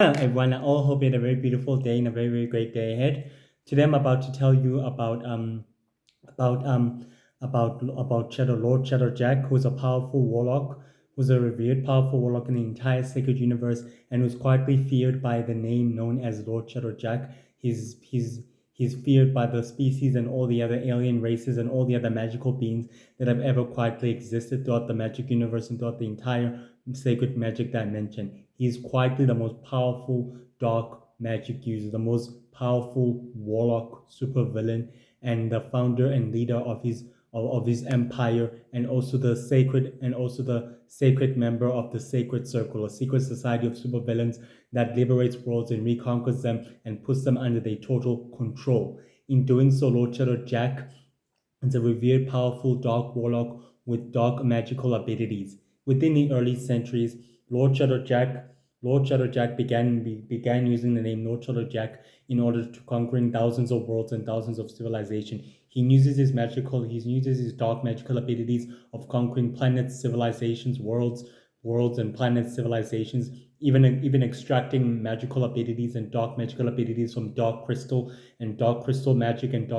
Hello everyone, I all hope you had a very beautiful day and a very, very great day ahead. Today I'm about to tell you about Shadow Lord Shadow Jack, who's a powerful warlock, who's a revered powerful warlock in the entire sacred universe, and who's quietly feared by the name known as Lord Shadow Jack. He's feared by the species and all the other alien races and all the other magical beings that have ever quietly existed throughout the magic universe and throughout the entire sacred magic dimension. He is quietly the most powerful dark magic user, the most powerful warlock supervillain, and the founder and leader of his empire, and also the sacred member of the Sacred Circle, a secret society of supervillains that liberates worlds and reconquers them and puts them under their total control. In doing so, Lord Shadow Jack is a revered, powerful dark warlock with dark magical abilities. Within the early centuries, Lord Shadow Jack Lord Shadow Jack began using the name Lord Shadow Jack in order to conquering thousands of worlds and thousands of civilization. He uses his dark magical abilities of conquering planets, civilizations, worlds and planets, civilizations, even extracting magical abilities and dark magical abilities from dark crystal magic and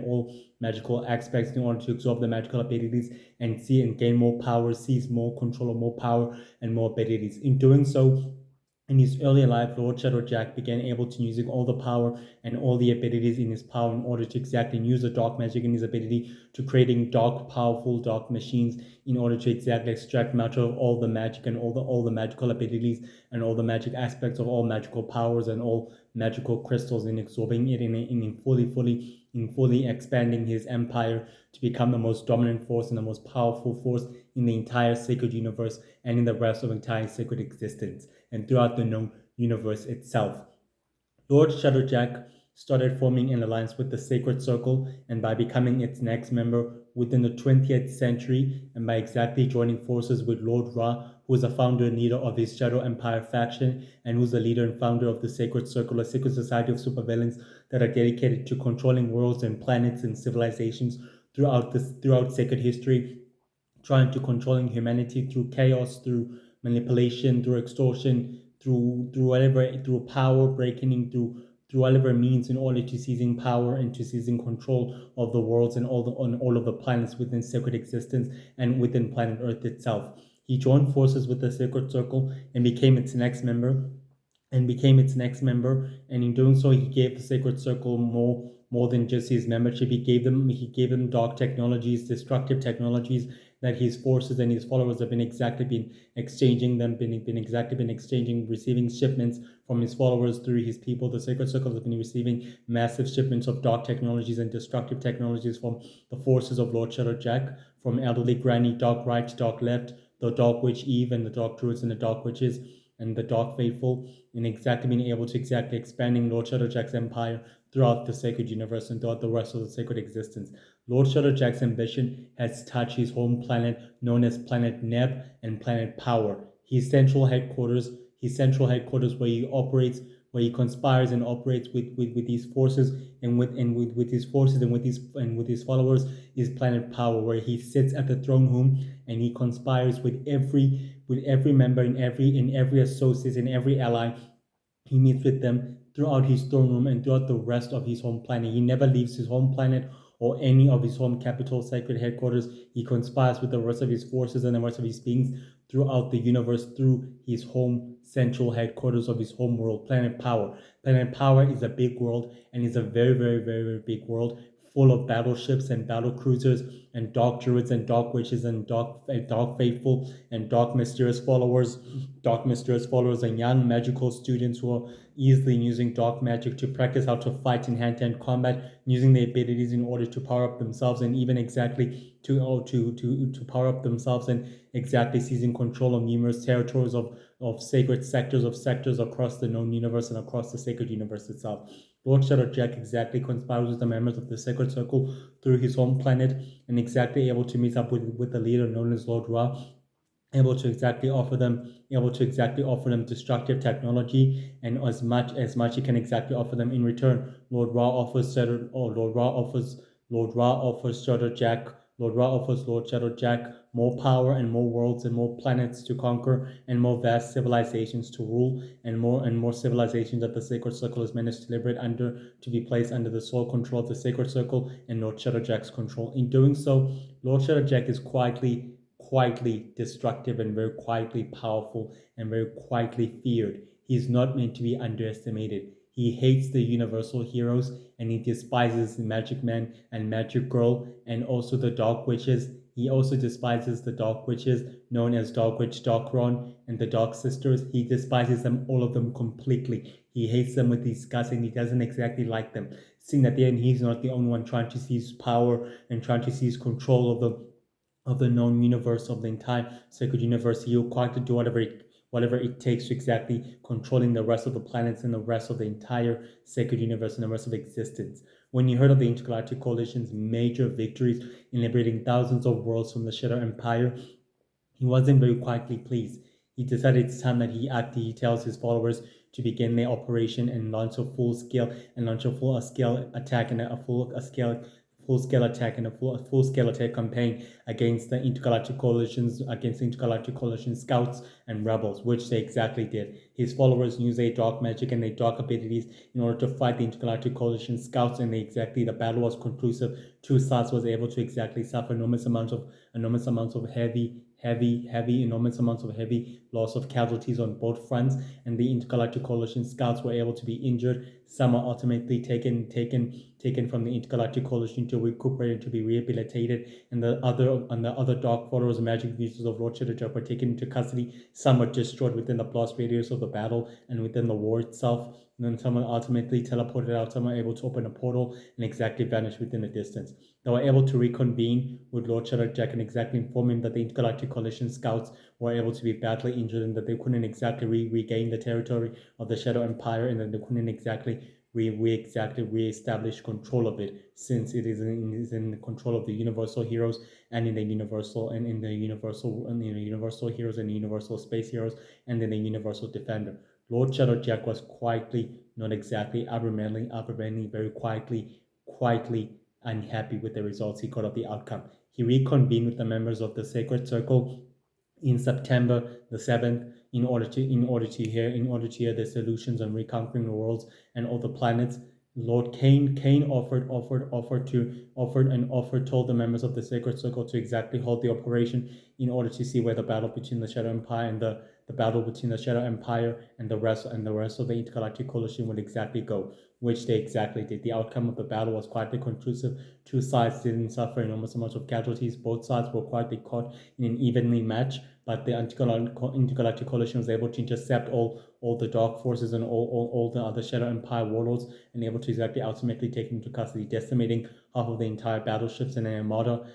all magical aspects in order to absorb the magical abilities and see and gain more power, seize more control of more power and more abilities. In doing so, in his earlier life, Lord Shadow Jack began able to using all the power and all the abilities in his power in order to exactly use the dark magic in his ability to creating dark, powerful dark machines in order to exactly extract much of all the magic and all the magical abilities and all the magic aspects of all magical powers and all magical crystals and absorbing it in fully expanding his empire to become the most dominant force and the most powerful force in the entire sacred universe and in the rest of entire sacred existence and throughout the known universe itself. Lord Shadowjack started forming an alliance with the Sacred Circle, and by becoming its next member within the 20th century, and by exactly joining forces with Lord Ra, who is the founder and leader of his Shadow Empire faction, and who's the leader and founder of the Sacred Circle, a secret society of supervillains that are dedicated to controlling worlds and planets and civilizations throughout sacred history, trying to controlling humanity through chaos, through manipulation, through extortion, through power breaking, through whatever means in order to seizing power and to seizing control of the worlds and on all of the planets within sacred existence and within planet Earth itself. He joined forces with the Sacred Circle and became its next member, and in doing so he gave the Sacred Circle more than just his membership. He gave them dark technologies, destructive technologies that his forces and his followers have been exchanging, receiving shipments from his followers through his people. The Sacred Circle has been receiving massive shipments of dark technologies and destructive technologies from the forces of Lord Shadow Jack, from Elderly Granny, Dark Right, Dark Left, the Dark Witch Eve, and the Dark Druids and the Dark Witches and the Dark Faithful, in exactly being able to exactly expanding Lord Shadowjack's empire throughout the sacred universe and throughout the rest of the sacred existence. Lord Shadowjack's ambition has touched his home planet known as Planet Neb and Planet Power. His central headquarters where he conspires and operates with these forces with his forces and with his followers is Planet Power, where he sits at the throne room and he conspires with every member in every associate in every ally. He meets with them throughout his throne room and throughout the rest of his home planet. He never leaves his home planet or any of his home capital sacred headquarters. He conspires with the rest of his forces and the rest of his beings throughout the universe through his home central headquarters of his home world, Planet Power. Planet Power is a big world and is a very, very, very, very big world full of battleships and battle cruisers and dark druids and dark witches and dark faithful and dark mysterious followers and young magical students who are easily using dark magic to practice how to fight in hand-to-hand combat, using their abilities in order to power up themselves and even exactly to power up themselves and exactly seizing control of numerous territories of sacred sectors across the known universe and across the sacred universe itself. Lord Shadow Jack exactly conspires with the members of the Sacred Circle through his home planet and exactly able to meet up with the leader known as Lord Ra, able to exactly offer them destructive technology, and as much he can exactly offer them in return. Lord Ra offers Shadow Jack Lord Ra offers Lord Shadow Jack more power and more worlds and more planets to conquer and more vast civilizations to rule and more civilizations that the Sacred Circle has managed to liberate under to be placed under the sole control of the Sacred Circle and Lord Shadowjack's control. In doing so, Lord Shadowjack is quietly destructive and very quietly powerful and very quietly feared. He's not meant to be underestimated. He hates the universal heroes and he despises the Magic Man and Magic Girl and also the Dark Witches. He also despises the Dark Witches, known as Dark Witch Darkron and the Dark Sisters. He despises them, all of them, completely. He hates them with disgust and he doesn't exactly like them. Seeing that he's not the only one trying to seize power and trying to seize control of the known universe, of the entire sacred universe, he'll quite to do whatever it takes to exactly controlling the rest of the planets and the rest of the entire sacred universe and the rest of existence. When you heard of the Intergalactic Coalition's major victories in liberating thousands of worlds from the Shadow Empire, he wasn't very quietly pleased. He decided it's time that he tells his followers to begin their operation and launch a full scale attack and a full scale attack campaign against the Intergalactic Coalition scouts and rebels, which they exactly did. His followers used their dark magic and their dark abilities in order to fight the Intergalactic Coalition scouts, and the battle was conclusive. Two sides was able to exactly suffer enormous amounts of heavy loss of casualties on both fronts, and the Intergalactic Coalition scouts were able to be injured. Some were ultimately taken from the Intergalactic Coalition to recuperate and to be rehabilitated, and the other dark followers and magic users of Lord Shadowjack were taken into custody. Some were destroyed within the blast radius of the battle and within the war itself. And then some were ultimately teleported out. Some were able to open a portal and exactly vanish within the distance. They were able to reconvene with Lord Shadowjack and exactly inform him that the Intergalactic Coalition scouts were able to be badly injured and that they couldn't exactly regain the territory of the Shadow Empire, and that they couldn't exactly re-establish control of it, since it is in the control of the universal heroes and in the universal heroes and the universal space heroes and in the universal defender. Lord Shadowjack was quietly, not exactly abnormally, very quietly unhappy with the results he got of the outcome. He reconvened with the members of the Sacred Circle in September the 7th in order to hear the solutions on reconquering the worlds and all the planets. Lord Kane told the members of the Sacred Circle to exactly hold the operation in order to see where the battle between the Shadow Empire and the battle between the Shadow Empire and the rest of the Intergalactic Coalition would exactly go, which they exactly did. The outcome of the battle was quietly conclusive. Two sides didn't suffer enormous amounts of casualties. Both sides were quietly caught in an evenly match, but the Intergalactic Coalition was able to intercept all the dark forces and all the other Shadow Empire warlords, and able to exactly ultimately take them into custody, decimating half of the entire battleships and the armada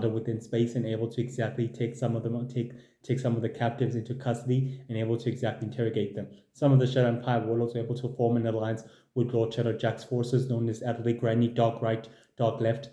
within space, and able to exactly take some of the captives into custody and able to exactly interrogate them. Some of the Shadow Empire warlords were able to form an alliance with Lord Shadowjack's forces, known as Adelaide Granny, Dark Right, Dark Left,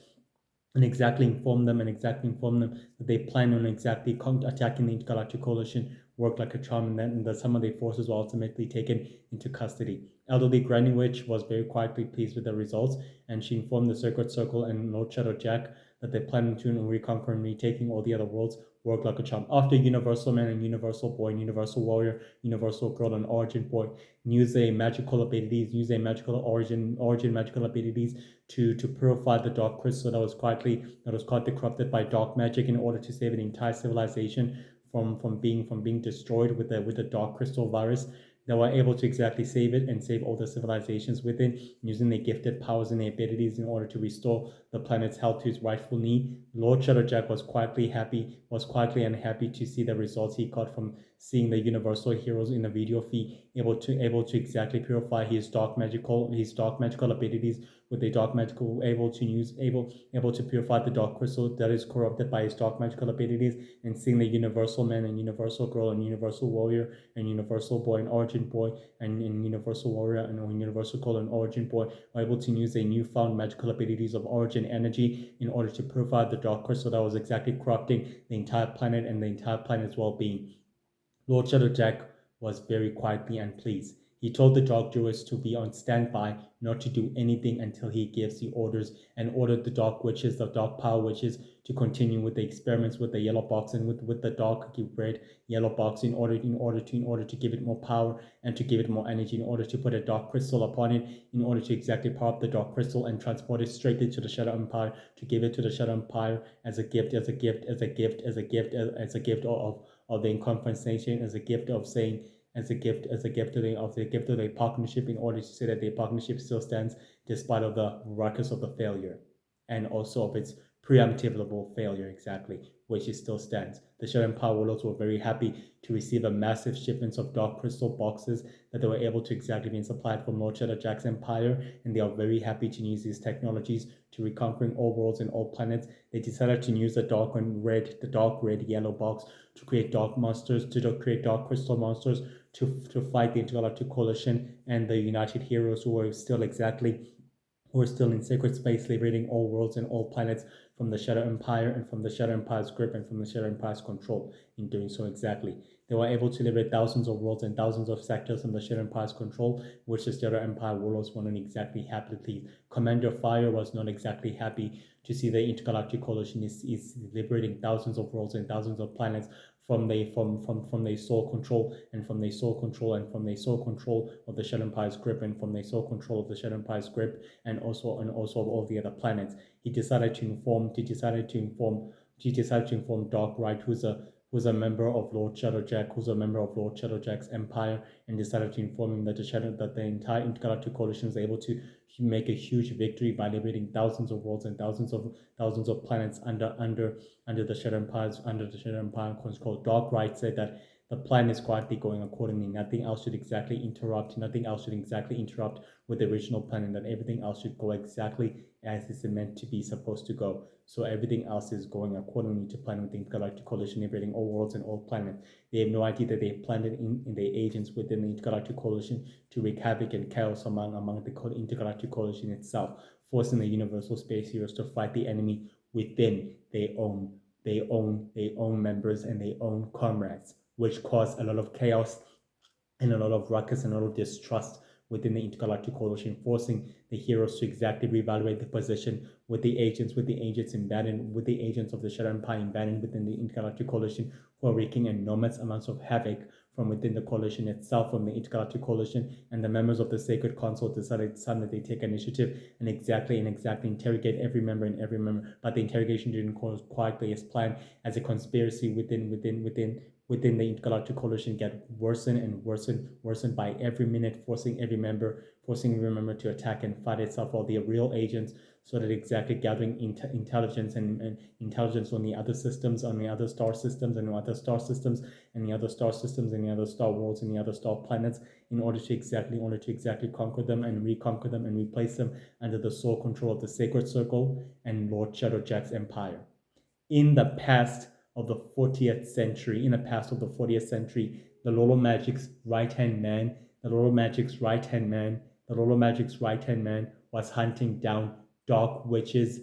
and exactly inform them that they plan on exactly attacking the Intergalactic Coalition, work like a charm, and that some of their forces were ultimately taken into custody. Elderly Granny Witch was very quietly pleased with the results, and she informed the Sacred Circle and Lord Shadowjack that they plan to reconquer and retaking all the other worlds, work like a charm. After Universal Man and Universal Boy and Universal Warrior, Universal Girl and Origin Boy use their magical origin magical abilities to purify the dark crystal that was quietly corrupted by dark magic, in order to save an entire civilization from being destroyed with the dark crystal virus. They were able to exactly save it and save all the civilizations within, using their gifted powers and their abilities in order to restore the planet's health to its rightful need. Lord Shadowjack was quietly unhappy to see the results he got from seeing the universal heroes in the video feed able to exactly purify his dark magical abilities with the dark magical, able to purify the dark crystal that is corrupted by his dark magical abilities, and seeing the Universal Man and Universal Girl and Universal Warrior and Universal Boy and Origin Boy and Universal Warrior and Universal Girl and Origin Boy are able to use their newfound magical abilities of origin energy in order to purify the dark crystal that was exactly corrupting the entire planet and the entire planet's well-being. Lord Shadowjack was very quietly unpleased. He told the Dark Jurors to be on standby, not to do anything until he gives the orders, and ordered the Dark Witches, the Dark Power Witches, to continue with the experiments with the yellow box and with the dark red yellow box in order to give it more power and to give it more energy, in order to put a dark crystal upon it, in order to exactly power up the dark crystal and transport it straight into the Shadow Empire, to give it to the Shadow Empire as a gift, of the incompensation, as a gift of saying, as a gift of the partnership, in order to say that the partnership still stands despite of the ruckus of the failure, and also of its preemptive failure, exactly, which it still stands. The Shadow Empire warlords were very happy to receive a massive shipments of dark crystal boxes that they were able to exactly be supplied from Lord Shadow Jack's empire, and they are very happy to use these technologies to reconquering all worlds and all planets. They decided to use the dark red yellow box to create dark monsters, to create dark crystal monsters, to fight the Intergalactic Coalition and the United Heroes, who were still in sacred space, liberating all worlds and all planets from the Shadow Empire and from the Shadow Empire's grip and from the Shadow Empire's control. In doing so, exactly, they were able to liberate thousands of worlds and thousands of sectors from the Shadow Empire's control, which the Shadow Empire warlords were not exactly happy to leave. Commander Fire was not exactly happy to see the Intergalactic Coalition is liberating thousands of worlds and thousands of planets from their sole control of the Shadow Empire's grip, and from their sole control of the Shadow Empire's grip, and also of all the other planets. He decided to inform Dark Right, who's a member of Lord Shadow Jack, who's a member of Lord Shadow Jack's empire, and decided to inform him that the entire Intergalactic Coalition was able to make a huge victory by liberating thousands of worlds and thousands of planets under the Shadow Empire control. Dark Right said that the plan is quietly going accordingly. Nothing else should exactly interrupt with the original plan, and that everything else should go exactly as it's meant to be supposed to go. So everything else is going accordingly to plan with the Intergalactic Coalition, liberating all worlds and all planets. They have no idea that they planned it in their agents within the Intergalactic Coalition to wreak havoc and chaos among the Intergalactic Coalition itself, forcing the Universal Space Heroes to fight the enemy within their own members and their own comrades, which caused a lot of chaos and a lot of ruckus and a lot of distrust within the Intergalactic Coalition, forcing the heroes to exactly reevaluate the position with the agents of the Shadow Empire embedded within the Intergalactic Coalition, who are wreaking enormous amounts of havoc from within the coalition itself, from the Intergalactic Coalition. And the members of the Sacred Council decided that they take initiative and exactly interrogate every member. But the interrogation didn't go quietly as planned, as a conspiracy within the Intergalactic Coalition get worsened by every minute, forcing every member to attack and fight itself, or the real agents, so that exactly gathering intelligence and intelligence on the other systems, on the other star systems, and the other star systems, and the other star systems, and the other star worlds, and the other star planets, in order to exactly conquer them and reconquer them and replace them under the sole control of the Sacred Circle and Lord Shadow Jack's empire. In the past of the 40th century, the Lolo Magic's right-hand man, was hunting down dark witches,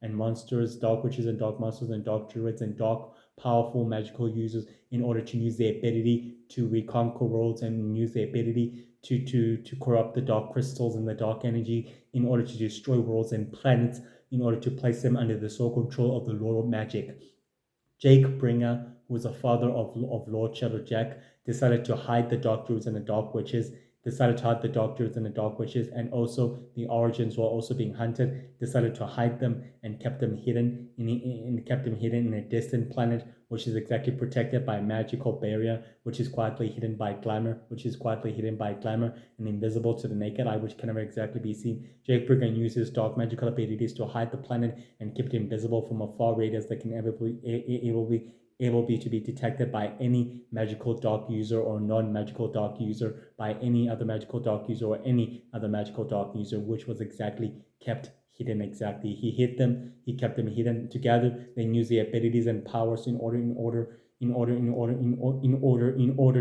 and monsters, dark witches and dark monsters and dark druids and dark powerful magical users, in order to use their ability to reconquer worlds and use their ability to corrupt the dark crystals and the dark energy, in order to destroy worlds and planets, in order to place them under the sole control of the Lord of Magic. Jake Bringer, who was the father of Lord Shadow Jack, decided to hide the dark druids and the dark witches, and also the origins were also being hunted, decided to hide them and kept them hidden in a distant planet, which is exactly protected by a magical barrier, which is quietly hidden by glamour, and invisible to the naked eye, which can never exactly be seen. Jake Bringer uses dark magical abilities to hide the planet and keep it invisible from a far radius that can ever be to be detected by any magical dark user or non-magical dark user, by any other magical dark user or any other magical dark user, which was exactly kept hidden. Exactly, he hid them, he kept them hidden. Together they use their abilities and powers in order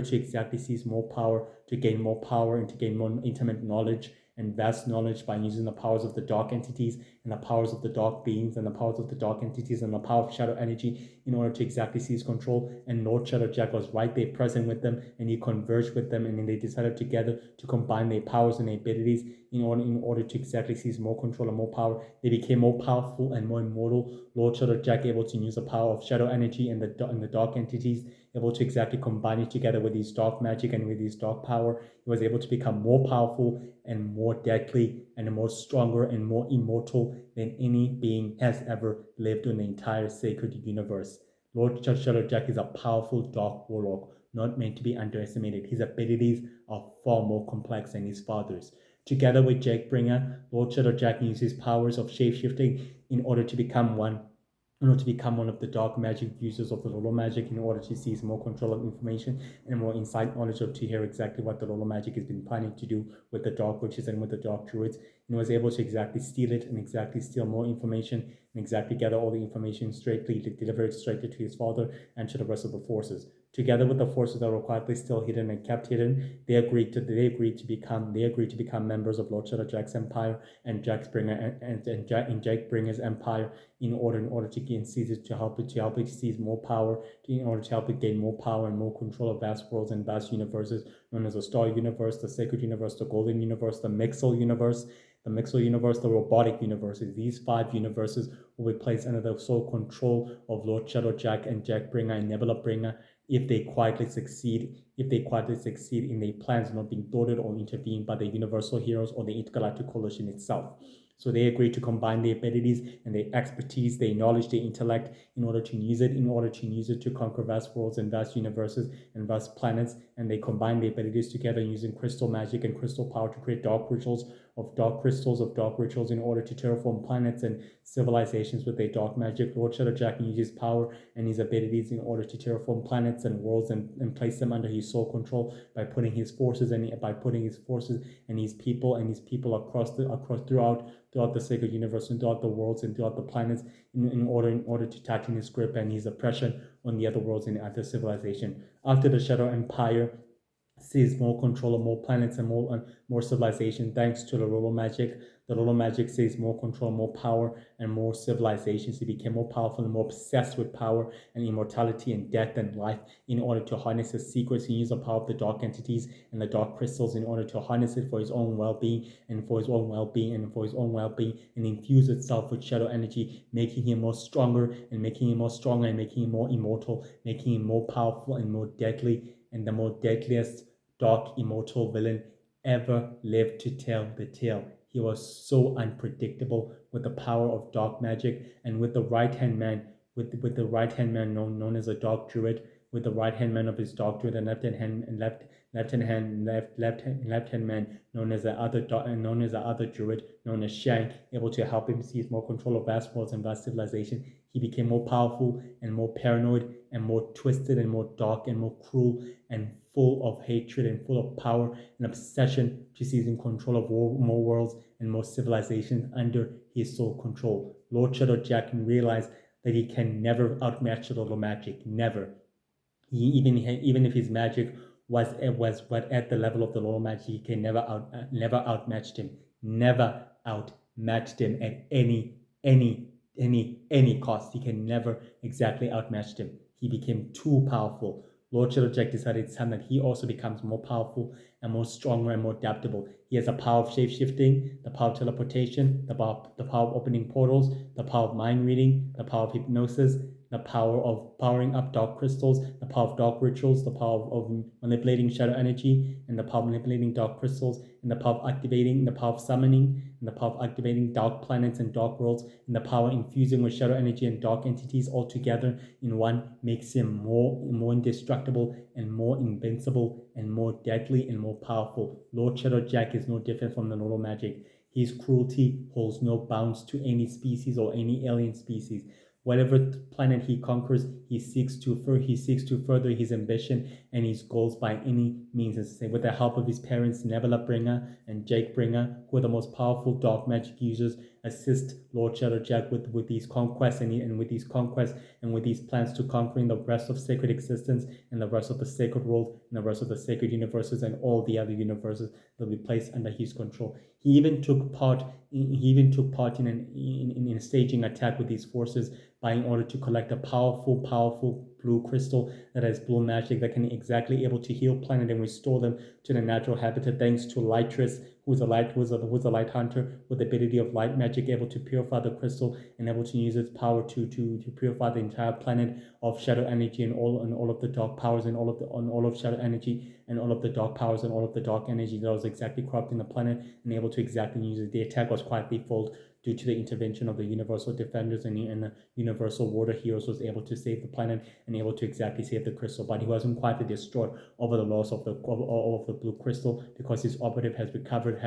to exactly seize more power, to gain more power, and to gain more intimate knowledge and vast knowledge by using the powers of the dark entities and the powers of the dark beings and the powers of the dark entities and the power of shadow energy in order to exactly seize control. And Lord Shadow Jack was right there present with them, and he converged with them, and then they decided together to combine their powers and their abilities in order to exactly seize more control and more power. They became more powerful and more immortal. Lord Shadow Jack able to use the power of shadow energy and the dark entities, able to exactly combine it together with his dark magic and with his dark power. He was able to become more powerful and more deadly and more stronger and more immortal than any being has ever lived in the entire sacred universe. Lord Shadow Jack is a powerful dark warlock, not meant to be underestimated. His abilities are far more complex than his father's. Together with Jakebringer, Lord Shadow Jack uses powers of shapeshifting in order to become one of the dark magic users of the Lolo magic, in order to seize more control of information and more insight knowledge of to hear exactly what the Lolo magic has been planning to do with the dark witches and with the dark druids, and was able to exactly steal it and exactly steal more information and exactly gather all the information straightly to deliver it straightly to his father and to the rest of the forces. Together with the forces that were quietly still hidden and kept hidden, they agreed to become members of Lord Shadow Jack's empire and Jakebringer's empire in order to gain seizes to help it seize more power, in order to help it gain more power and more control of vast worlds and vast universes known as the Star Universe, the Sacred Universe, the Golden Universe, the Mixel Universe, the Robotic Universes. These 5 universes will be placed under the sole control of Lord Shadow Jack and Jakebringer and Nebula Bringer if they quietly succeed in their plans not being thwarted or intervened by the Universal Heroes or the Intergalactic Coalition itself. So they agreed to combine their abilities and their expertise, their knowledge, their intellect in order to use it to conquer vast worlds and vast universes and vast planets. And they combined their abilities together using crystal magic and crystal power to create dark dark rituals in order to terraform planets and civilizations with their dark magic. Lord Shadow Jack uses power and his abilities in order to terraform planets and worlds and place them under his sole control by putting his forces and his people across the sacred universe and throughout the worlds and throughout the planets in order to tighten his grip and his oppression on the other worlds and other civilization. After the Shadow Empire sees more control of more planets and more civilization thanks to the Rolo magic. The Rolo magic sees more control, more power, and more civilizations. He became more powerful and more obsessed with power and immortality and death and life in order to harness his secrets. He used the power of the dark entities and the dark crystals in order to harness it for his own well-being and infuse itself with shadow energy, making him more stronger and making him more immortal, making him more powerful and more deadly, and the more deadliest dark immortal villain ever lived to tell the tale. He was so unpredictable with the power of dark magic, and with the right hand man, known as a dark druid, with the right hand man of his dark druid and left hand man known as the other druid known as Shank, able to help him seize more control of vast worlds and vast civilization. He became more powerful and more paranoid and more twisted and more dark and more cruel and full of hatred and full of power and obsession to seizing control of more worlds and more civilizations under his sole control. Lord Shadow Jack realized that he can never outmatch the Lolo magic. Never. Even if his magic was at the level of the Lolo magic, he can never outmatched him. Never outmatched him at any cost. He can never exactly outmatch him. He became too powerful. Lord Shadow Jack decided it's time that he also becomes more powerful and more stronger and more adaptable. He has the power of shape-shifting, the power of teleportation, the power of opening portals, the power of mind reading, the power of hypnosis, the power of powering up dark crystals, the power of dark rituals, the power of manipulating shadow energy, and the power of manipulating dark crystals, and the power of summoning, and the power of activating dark planets and dark worlds, and the power infusing with shadow energy and dark entities all together in one makes him more indestructible and more invincible and more deadly and more powerful. Lord Shadow Jack is no different from the Lolo magic. His cruelty holds no bounds to any species or any alien species. Whatever planet he conquers, he seeks to further his ambition and his goals by any means necessary. With the help of his parents, Nebula Bringer and Jake Bringer, who are the most powerful dark magic users assist Lord Shadow Jack with these conquests and with these conquests and with these plans to conquering the rest of sacred existence and the rest of the sacred world and the rest of the sacred universes and all the other universes that will be placed under his control. He even took part in a staging attack with these forces in order to collect a powerful blue crystal that has blue magic that can exactly able to heal planet and restore them to their natural habitat, thanks to Lightress, who's a light hunter with the ability of light magic, able to purify the crystal and able to use its power to purify the entire planet of shadow energy and all of the dark powers and all of shadow energy and all of the dark powers and all of the dark energy that was exactly corrupting the planet and able to exactly use it. The attack was quite threefold due to the intervention of the Universal Defenders and the Universal Water Heroes was able to save the planet and able to exactly save the crystal, but he wasn't quite destroyed over the loss of the blue crystal because his operative has recovered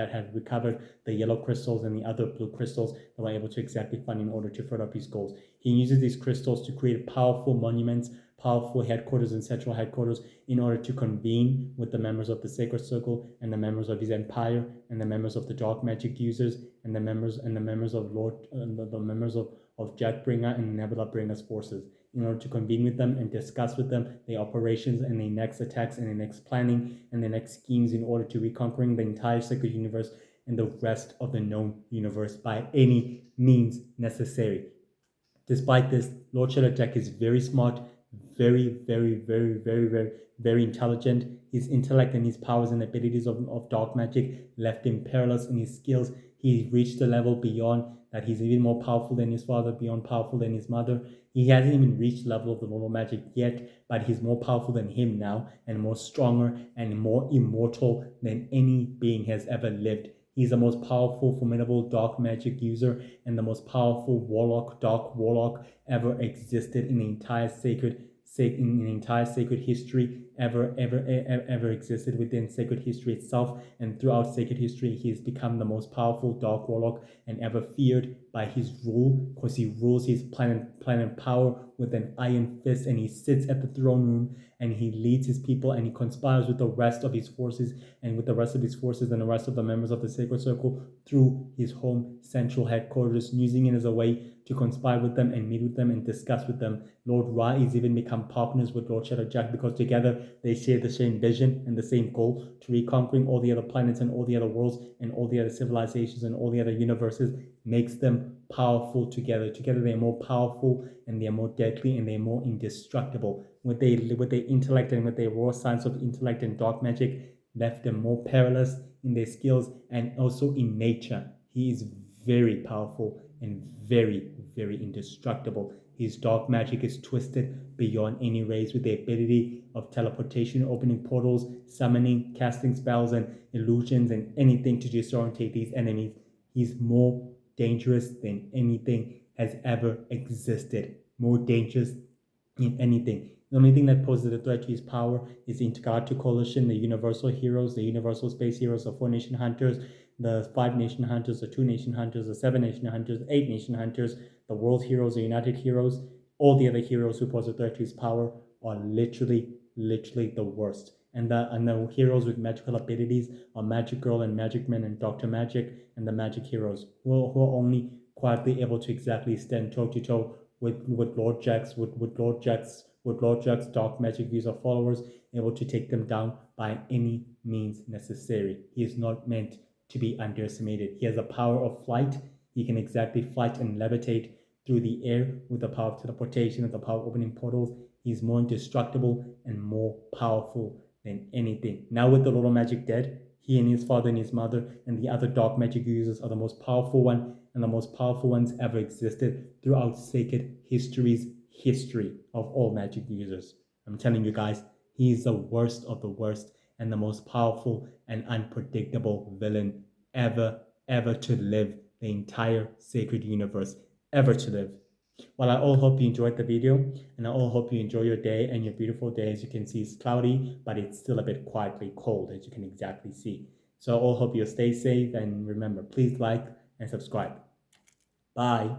the yellow crystals and the other blue crystals that were able to exactly fund in order to further up his goals. He uses these crystals to create powerful monuments, powerful headquarters and central headquarters in order to convene with the members of the Sacred Circle and the members of his empire and the members of the dark magic users and the members of the members of Jackbringer and Nebula Bringer's forces in order to convene with them and discuss with them the operations and the next attacks and the next planning and the next schemes in order to reconquering the entire sacred universe and the rest of the known universe by any means necessary. Despite this, Lord Shadow Jack is very smart, very intelligent. His intellect and his powers and abilities of dark magic left him perilous in his skills. He reached a level beyond that he's even more powerful than his father, beyond powerful than his mother. He hasn't even reached the level of the normal magic yet, but he's more powerful than him now, and more stronger and more immortal than any being has ever lived. He's the most powerful, formidable dark magic user and the most powerful dark warlock ever existed in the entire sacred history ever existed within sacred history itself. And throughout sacred history, he has become the most powerful dark warlock and ever feared by his rule, because he rules his planet power with an iron fist, and he sits at the throne room and he leads his people and he conspires with the rest of his forces and with the rest of his forces and the rest of the members of the Sacred Circle through his home central headquarters, using it as a way to conspire with them and meet with them and discuss with them. Lord Ra has even become partners with Lord Shadow Jack because together they share the same vision and the same goal to reconquering all the other planets and all the other worlds and all the other civilizations and all the other universes. Makes them powerful together. Together they're more powerful and they're more deadly and they're more indestructible. With their intellect and with their raw science of intellect and dark magic, left them more perilous in their skills and also in nature. He is very powerful and very indestructible. His dark magic is twisted beyond any race, with the ability of teleportation, opening portals, summoning, casting spells and illusions and anything to disorientate these enemies. He's more dangerous than anything has ever existed. More dangerous than anything. The only thing that poses a threat to his power is the Intergalactic Coalition, the Universal Heroes, the Universal Space Heroes, the 4 Nation Hunters, the 5 Nation Hunters, the 2 Nation Hunters, the 7 Nation Hunters, 8 Nation Hunters, the World Heroes, the United Heroes. All the other heroes who pose a threat to his power are literally the worst. And the heroes with magical abilities are Magic Girl and Magic Man and Dr. Magic and the Magic Heroes, who are only quietly able to exactly stand toe to toe with Lord Jack's dark magic user followers, able to take them down by any means necessary. He is not meant to be underestimated. He has a power of flight. He can exactly flight and levitate through the air with the power of teleportation and the power of opening portals. He's more indestructible and more powerful than anything. Now with the Lord of Magic dead, he and his father and his mother and the other dark magic users are the most powerful one and the most powerful ones ever existed throughout sacred history of all magic users. I'm telling you guys, he is the worst of the worst and the most powerful and unpredictable villain ever to live the entire sacred universe, ever to live. Well, I all hope you enjoyed the video, and I all hope you enjoy your day and your beautiful day. As you can see, it's cloudy, but it's still a bit quietly cold, as you can exactly see. So I all hope you stay safe, and remember, please like and subscribe. Bye.